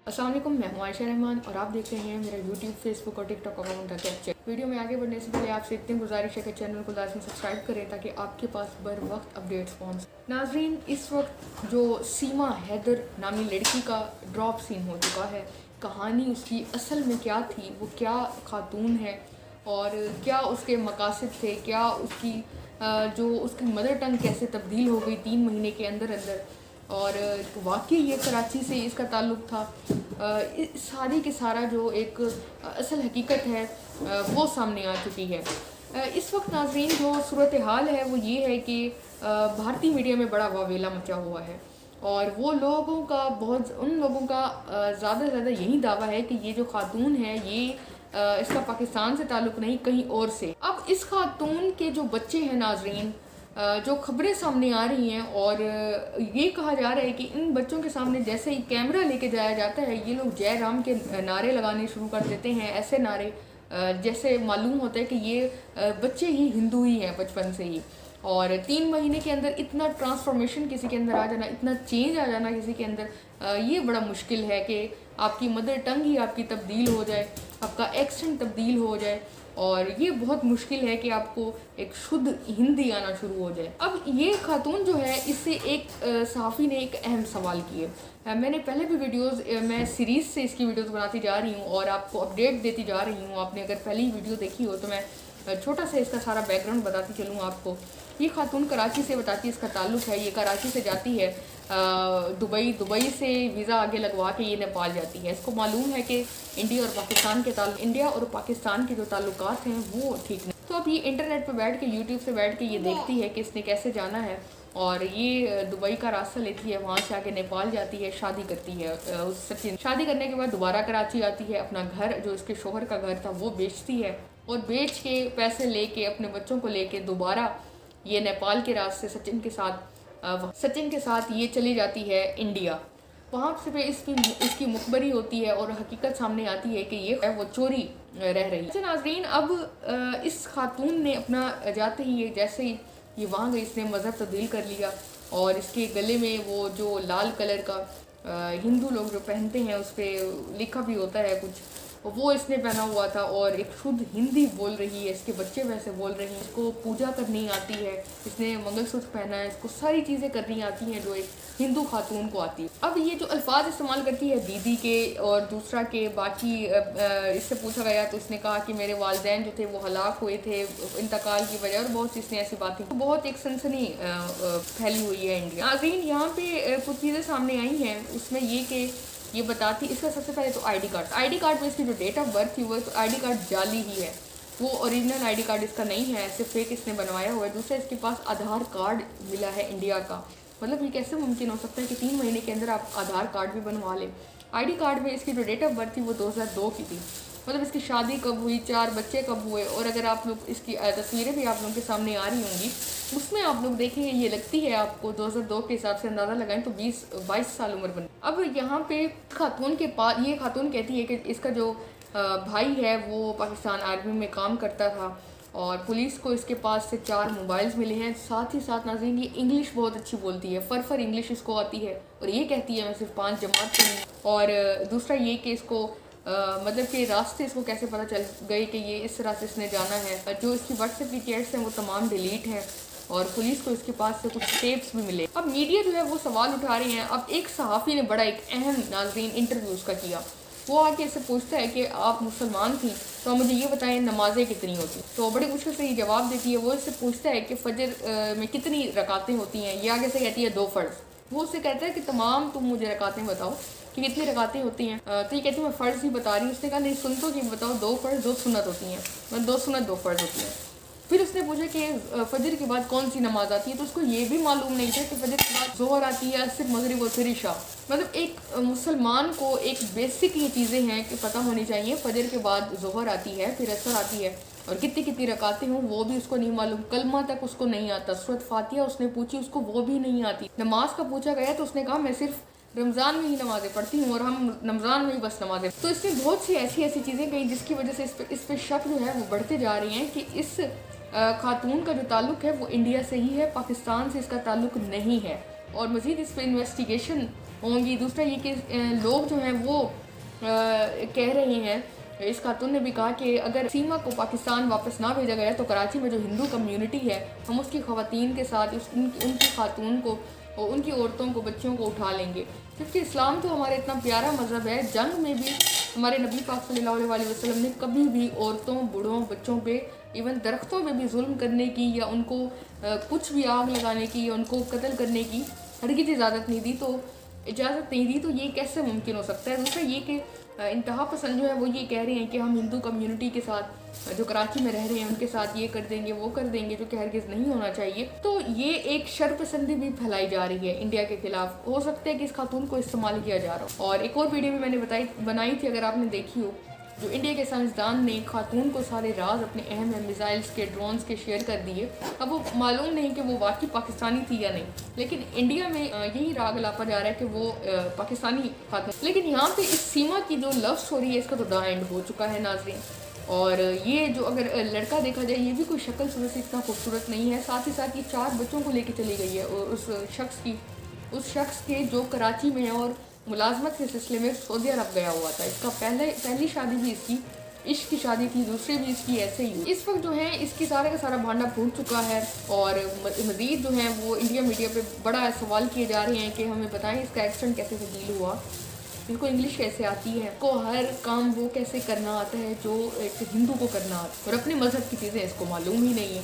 अस्सलाम वालेकुम, मैं हूं आयशा रहमान और आप देख रहे हैं मेरा यूट्यूब, फेसबुक और टिकटॉक अकाउंट कैप्चर। वीडियो में आगे बढ़ने से पहले आपसे इतनी गुजारिश है कि चैनल को लाजमी सब्सक्राइब करें ताकि आपके पास बर वक्त अपडेट्स पहुँच। नाजरीन, इस वक्त जो सीमा हैदर नामी लड़की का ड्रॉप सीन हो चुका है, कहानी उसकी असल में क्या थी, वो क्या खातून है और क्या उसके मकासद थे, क्या उसकी जो उसकी मदर टंग कैसे तब्दील हो गई 3 महीने के अंदर अंदर, और वाकई ये कराची से इसका ताल्लुक़ था। सारी के सारा जो एक असल हकीकत है वो सामने आ चुकी है। इस वक्त नाज़रीन जो सूरत हाल है वो ये है कि भारतीय मीडिया में बड़ा वावेला मचा हुआ है और वो लोगों का उन लोगों का ज़्यादा से ज़्यादा यही दावा है कि ये जो खातून है ये इसका पाकिस्तान से ताल्लुक़ नहीं, कहीं और से। अब इस खातून के जो बच्चे हैं नाज़रीन, जो खबरें सामने आ रही हैं और ये कहा जा रहा है कि इन बच्चों के सामने जैसे ही कैमरा लेके जाया जाता है ये लोग जय राम के नारे लगाने शुरू कर देते हैं। ऐसे नारे जैसे मालूम होता है कि ये बच्चे ही हिंदू ही हैं बचपन से ही। और 3 महीने के अंदर इतना ट्रांसफॉर्मेशन किसी के अंदर आ जाना, इतना चेंज आ जाना किसी के अंदर, ये बड़ा मुश्किल है कि आपकी मदर टंग ही आपकी तब्दील हो जाए, आपका एक्सेंट तब्दील हो जाए, और ये बहुत मुश्किल है कि आपको एक शुद्ध हिंदी आना शुरू हो जाए। अब ये खातून जो है, इससे एक सहाफ़ी ने एक अहम सवाल किए। मैंने पहले भी वीडियोस, मैं सीरीज़ से इसकी वीडियोस बनाती जा रही हूँ और आपको अपडेट देती जा रही हूँ। आपने अगर पहली वीडियो देखी हो तो मैं छोटा सा इसका सारा बैकग्राउंड बताती चलूँ आपको। ये खातून कराची से बताती है, इसका ताल्लुक़ है, ये कराची से जाती है दुबई से वीज़ा आगे लगवा के ये नेपाल जाती है। इसको मालूम है कि इंडिया और पाकिस्तान के जो ताल्लुकात हैं वो ठीक नहीं। तो अब ये इंटरनेट पे बैठ के, यूट्यूब से बैठ के ये देखती है कि इसने कैसे जाना है, और ये दुबई का रास्ता लेती है, वहाँ से आके नेपाल जाती है, शादी करती है उससे। शादी करने के बाद दोबारा कराची आती है, अपना घर जो इसके शोहर का घर था वो बेचती है, और बेच के पैसे लेके अपने बच्चों को लेके दोबारा ये नेपाल के रास्ते सचिन के साथ ये चली जाती है इंडिया। वहाँ से पे इसकी मुखबरी होती है और हकीकत सामने आती है कि ये वो चोरी रह रही है। अच्छा नाज़रीन, अब इस खातून ने अपना जाते ही जैसे ही ये वहाँ गई, इसने मज़हब तब्दील कर लिया और इसके गले में वो जो लाल कलर का हिंदू लोग जो पहनते हैं उस पर लिखा भी होता है कुछ, वो इसने पहना हुआ था और एक शुद्ध हिंदी बोल रही है। इसके बच्चे वैसे बोल रहे हैं, इसको पूजा करनी आती है, इसने मंगलसूत्र पहना है, इसको सारी चीज़ें करनी आती हैं जो एक हिंदू खातून को आती है। अब ये जो अल्फाज इस्तेमाल करती है दीदी के और दूसरा के, बाकी इससे पूछा गया तो इसने कहा कि मेरे वालिदैन जो थे वो हलाक हुए थे इंतकाल की वजह, और बहुत सी इसने ऐसी बातें, तो बहुत एक सनसनी फैली हुई है इंडिया। नाज़रीन, यहाँ पे कुछ चीज़ें सामने आई हैं, उसमें ये बताती, इसका सबसे पहले तो आईडी कार्ड में इसकी जो डेट ऑफ बर्थ थी वो तो आईडी कार्ड जाली ही है, वो ओरिजिनल आईडी कार्ड इसका नहीं है, ऐसे फेक इसने बनवाया हुआ है। दूसरा, इसके पास आधार कार्ड मिला है इंडिया का। मतलब ये कैसे मुमकिन हो सकता है कि 3 महीने के अंदर आप आधार कार्ड भी बनवा लें। आईडी कार्ड में इसकी जो डेट ऑफ बर्थ थी वो 2002 की थी। मतलब इसकी शादी कब हुई, 4 बच्चे कब हुए, और अगर आप लोग इसकी तस्वीरें भी आप लोगों के सामने आ रही होंगी, उसमें आप लोग देखेंगे ये लगती है आपको 2002 के हिसाब से अंदाज़ा लगाएं तो 20-22 साल उम्र बनी। अब यहाँ पे खातून के पास, ये खातून कहती है कि इसका जो भाई है वो पाकिस्तान आर्मी में काम करता था और पुलिस को इसके पास से 4 मोबाइल्स मिले हैं। साथ ही साथ नाज़रीन, ये इंग्लिश बहुत अच्छी बोलती है, फर इंग्लिश इसको आती है, और ये कहती है मैं सिर्फ 5 जमात की हूँ। और दूसरा ये कि इसको मतलब कि रास्ते इसको कैसे पता चल गए कि ये इस रास्ते इसने जाना है। जो इसकी व्हाट्सएप की चैट्स हैं वो तमाम डिलीट हैं और पुलिस को इसके पास से कुछ टेप्स भी मिले। अब मीडिया जो है वो सवाल उठा रही हैं। अब एक सहाफ़ी ने बड़ा एक अहम नाज़रीन इंटरव्यू उसका किया। वो आके इससे पूछता है कि आप मुसलमान थी तो मुझे ये बताएं नमाज़ें कितनी होती, तो बड़ी मुश्किल से ये जवाब देती है। वो इससे पूछता है कि फजर में कितनी रकातें होती हैं, ये आगे से कहती है 2 फ़र्ज़। वो उससे कहता है कि तमाम तुम मुझे रकातें बताओ कि कितनी रकातें होती हैं। तो ये कहती है मैं फ़र्ज़ ही बता रही हूँ। उसने कहा नहीं सुन तो कि बताओ 2 फ़र्ज़ 2 सुन्नत होती हैं, मतलब 2 सुन्नत 2 फ़र्ज़ होती हैं। फिर उसने पूछा कि फजर के बाद कौन सी नमाज आती है, तो उसको ये भी मालूम नहीं था कि फजर के बाद ज़ोहर आती है, सिर्फ मगरिब और फिर इशा। मतलब एक मुसलमान को एक बेसिक ये चीज़ें हैं कि पता होनी चाहिए। फजर के बाद ज़ोहर आती है, फिर असर आती है, और कितनी रकातें हों वो भी उसको नहीं मालूम। कलमा तक उसको नहीं आता। सूरत फातिहा उसने पूछी, उसको वो भी नहीं आती। नमाज का पूछा गया तो उसने कहा मैं सिर्फ रमज़ान में ही नमाज़ें पढ़ती हूँ और हम रमज़ान में ही बस नमाज़ें। तो इसमें बहुत सी ऐसी चीज़ें कही जिसकी वजह से इस पर शक जो है वो बढ़ते जा रही हैं कि इस खातून का जो ताल्लुक़ है वो इंडिया से ही है, पाकिस्तान से इसका ताल्लुक़ नहीं है। और मज़ीद इस पर इन्वेस्टिगेशन होंगी। दूसरा ये कि लोग जो हैं वो कह रहे हैं, इस खातून ने भी कहा कि अगर सीमा को पाकिस्तान वापस ना भेजा गया तो कराची में जो हिंदू कम्युनिटी है हम उसकी ख़वातीन के साथ उनकी खातून को, उनकी औरतों को, बच्चों को उठा लेंगे। क्योंकि इस्लाम तो हमारे इतना प्यारा मज़हब है, जंग में भी हमारे नबी पाक सल्लल्लाहु अलैहि वसल्लम ने कभी भी औरतों, बूढ़ों, बच्चों पे, इवन दरख्तों पे भी जुल्म करने की या उनको कुछ भी आग लगाने की या उनको कत्ल करने की हरगिज़ इजाज़त नहीं दी। तो ये कैसे मुमकिन हो सकता है। दूसरा ये कि इंतहा पसंद जो है वो ये कह रहे हैं कि हम हिंदू कम्युनिटी के साथ जो कराची में रह रहे हैं उनके साथ ये कर देंगे, वो कर देंगे, जो कि हरगिज़ नहीं होना चाहिए। तो ये एक शर पसंदी भी फैलाई जा रही है इंडिया के खिलाफ। हो सकता है कि इस खातून को इस्तेमाल किया जा रहा हो। और एक और वीडियो भी मैंने बनाई थी, अगर आपने देखी हो, जो इंडिया के साइंसदान ने खातून को सारे राज अपने अहम मिसाइल्स के, ड्रोन्स के शेयर कर दिए। अब वो मालूम नहीं कि वो वाकई पाकिस्तानी थी या नहीं, लेकिन इंडिया में यही राग लापा जा रहा है कि वो पाकिस्तानी खातून। लेकिन यहाँ पे इस सीमा की जो लव स्टोरी है इसका तो द एंड हो चुका है नाज़रीन। और ये जो अगर लड़का देखा जाए ये भी कोई शक्ल सूरत से इतना खूबसूरत नहीं है। साथ ही साथ ये 4 बच्चों को लेके चली गई है और उस शख्स के जो कराची में है और मुलाजमत के सिलसिले में सऊदी अरब गया हुआ था। इसका पहली शादी भी इसकी इश्क की शादी थी, दूसरी भी इसकी ऐसे ही। इस वक्त जो है इसकी सारा का सारा भांडा फूट चुका है और मज़ीद जो है वो इंडिया मीडिया पे बड़ा सवाल किए जा रहे हैं कि हमें बताएं इसका एक्सीडेंट कैसे तब्दील हुआ, इसको इंग्लिश कैसे आती है, को हर काम वो कैसे करना आता है जो एक हिंदू को करना आता है, और अपने मज़हब की चीज़ें इसको मालूम ही नहीं है।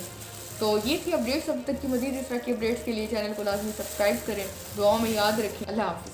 तो ये थी अपडेट्स। अब तक की मज़ीद इस तरह की अपडेट्स के लिए चैनल को लाजमी सब्सक्राइब करें। दुआओं में याद रखें। अल्लाह हाफ़िज़।